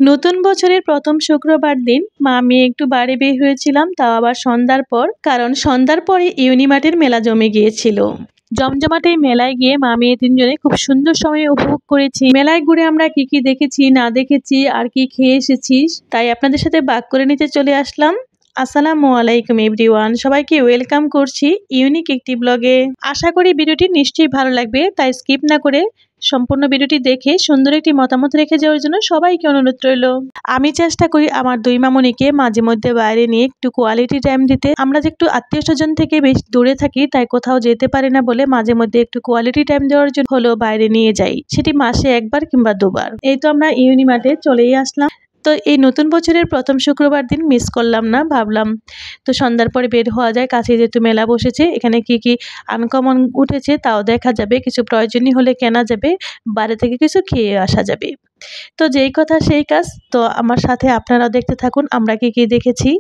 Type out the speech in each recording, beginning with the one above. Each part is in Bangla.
নতুন বছরের প্রথম শুক্রবার দিন মা মেয়ে একটু বাইরে বের হয়েছিলাম, তাও আবার সন্ধ্যার পর। কারণ সন্ধ্যার পরে ইউনিমার্টের মেলা জমে গিয়েছিল। জমজমাট এই মেলায় গিয়ে মা মেয়ে তিনজনে খুব সুন্দর সময় উপভোগ করেছি। মেলায় ঘুরে আমরা কি কি দেখেছি না দেখেছি আর কি খেয়ে এসেছি তাই আপনাদের সাথে ভাগ করে নিতে চলে আসলাম। আসসালামু আলাইকুম এভরিওয়ান, সবাইকে ওয়েলকাম করছি ইউনিক একটি ব্লগে। আশা করি ভিডিওটি নিশ্চয়ই ভালো লাগবে, তাই স্কিপ না করে সম্পূর্ণ ভিডিওটি দেখে সুন্দর একটি মতামত রেখে যাওয়ার জন্য সবাইকে অনুরোধ রইল। আমি চেষ্টা করি আমার দুই মামুনিকে মাঝে মধ্যে বাইরে নিয়ে একটু কোয়ালিটি টাইম দিতে। আমরা যে একটু আত্মীয় স্বজন থেকে বেশ দূরে থাকি, তাই কোথাও যেতে পারি না বলে মাঝে মধ্যে একটু কোয়ালিটি টাইম দেওয়ার জন্য হলো বাইরে নিয়ে যাই, সেটি মাসে একবার কিংবা দুবার। এই তো আমরা ইউনিমার্টে চলেই আসলাম। তো এই নতুন বছরের প্রথম শুক্রবার দিন মিস করলাম না, ভাবলাম তো সন্ধ্যার পরে বের হওয়া যায়, কাছে যেহেতু মেলা বসেছে, এখানে কি কি আনকমন উঠেছে তাও দেখা যাবে, কিছু প্রয়োজনীয় হলে কেনা যাবে, বাইরে থেকে কিছু খেয়ে আসা যাবে। তো যেই কথা সেই কাজ, তো আমার সাথে আপনারাও দেখতে থাকুন আমরা কি কি দেখেছি,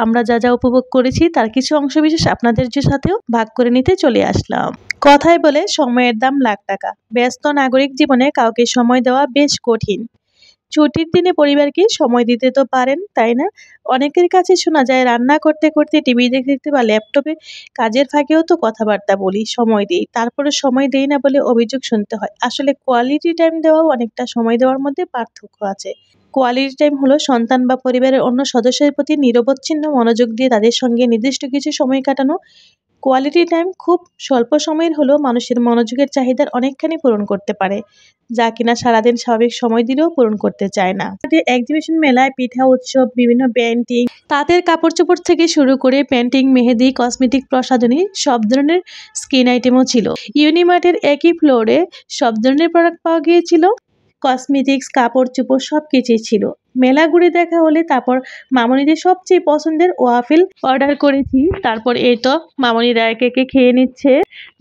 আমরা যা যা উপভোগ করেছি তার কিছু অংশবিশেষ আপনাদের সাথেও ভাগ করে নিতে চলে আসলাম। কথায় বলে সময়ের দাম লাখ টাকা। ব্যস্ত নাগরিক জীবনে কাউকে সময় দেওয়া বেশ কঠিন। ছুটির দিনে পরিবারকে সময় দিতে তো পারেন, তাই না? অনেকের কাছে শোনা যায় রান্না করতে করতে, টিভি দেখতে দেখতে বা ল্যাপটপে কাজের ফাঁকেও তো কথাবার্তা বলি, সময় দিই, তারপরে সময় দেই না বলে অভিযোগ শুনতে হয়। আসলে কোয়ালিটি টাইম দেওয়াও অনেকটা সময় দেওয়ার মধ্যে পার্থক্য আছে। কোয়ালিটি টাইম হলো সন্তান বা পরিবারের অন্য সদস্যের প্রতি নিরবচ্ছিন্ন মনোযোগ দিয়ে তাদের সঙ্গে নির্দিষ্ট কিছু সময় কাটানো। কোয়ালিটি টাইম খুব স্বল্প সময়ের হলেও মানুষের মনোযোগের চাহিদার অনেকখানি পূরণ করতে পারে, যা কিনা সারাদিন স্বাভাবিক সময় দিলেও পূরণ করতে চায় না। এক্সিবিশন মেলায় পিঠা উৎসব, বিভিন্ন পেন্টিং, তাঁতের কাপড় চোপড় থেকে শুরু করে পেন্টিং, মেহেদি, কসমেটিক, প্রসাধনী সব ধরনের স্কিন আইটেমও ছিল। ইউনিমার্টের একই ফ্লোরে সব ধরনের প্রোডাক্ট পাওয়া গিয়েছিল, কসমেটিক্স, কাপড় চোপড় সব কিছুই ছিল। মেলা ঘুরে দেখা হলে তারপর মামনিদের সবচেয়ে পছন্দের ওয়াফেল অর্ডার করেছি। তারপর এই তো মামনিরা একে একে খেয়ে নিচ্ছে,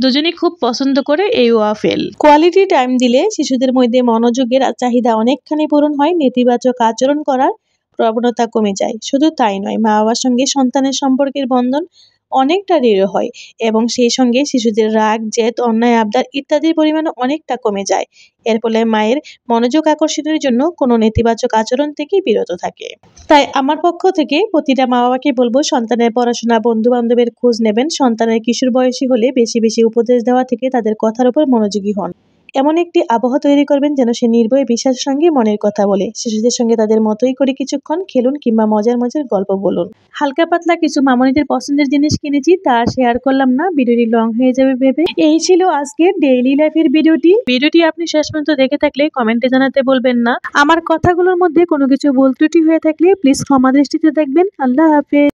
দুজনেই খুব পছন্দ করে এই ওয়াফেল। কোয়ালিটি টাইম দিলে শিশুদের মধ্যে মনোযোগের চাহিদা অনেকখানি পূরণ হয়, নেতিবাচক আচরণ করার প্রবণতা কমে যায়। শুধু তাই নয়, মা বাবার সঙ্গে সন্তানের সম্পর্কের বন্ধন অনেকটা দৃঢ় হয় এবং সেই সঙ্গে শিশুদের রাগ, জেদ, অন্যায় আবদার ইত্যাদির পরিমাণ অনেকটা কমে যায়। এর ফলে মায়ের মনোযোগ আকর্ষণের জন্য কোনো নেতিবাচক আচরণ থেকে বিরত থাকে। তাই আমার পক্ষ থেকে প্রতিটা মা বাবাকে বলবো, সন্তানের পড়াশোনা, বন্ধু বান্ধবের খোঁজ নেবেন। সন্তানের কিশোর বয়সী হলে বেশি বেশি উপদেশ দেওয়া থেকে তাদের কথার উপর মনোযোগী হন। এমন একটি আবহাওয়া তৈরি করবেন যেন সে নির্ভয়ে বিশ্বাসের সঙ্গে মনের কথা বলে। শিশুদের সঙ্গে তাদের মতোই করে কিছুক্ষণ খেলুন কিংবা মজার মজার গল্প বলুন। হালকা পাতলা কিছু মামনিদের পছন্দের জিনিস কিনেছি, তা শেয়ার করলাম না, ভিডিওটি লং হয়ে যাবে ভেবে। এই ছিল আজকের ডেইলি লাইফের ভিডিওটি আপনি শেষ পর্যন্ত দেখে থাকলে কমেন্টে জানাতে বলবেন না। আমার কথাগুলোর মধ্যে কোনো কিছু ভুল ত্রুটি হয়ে থাকলে প্লিজ ক্ষমা দৃষ্টিতে দেখবেন। আল্লাহ হাফেজ।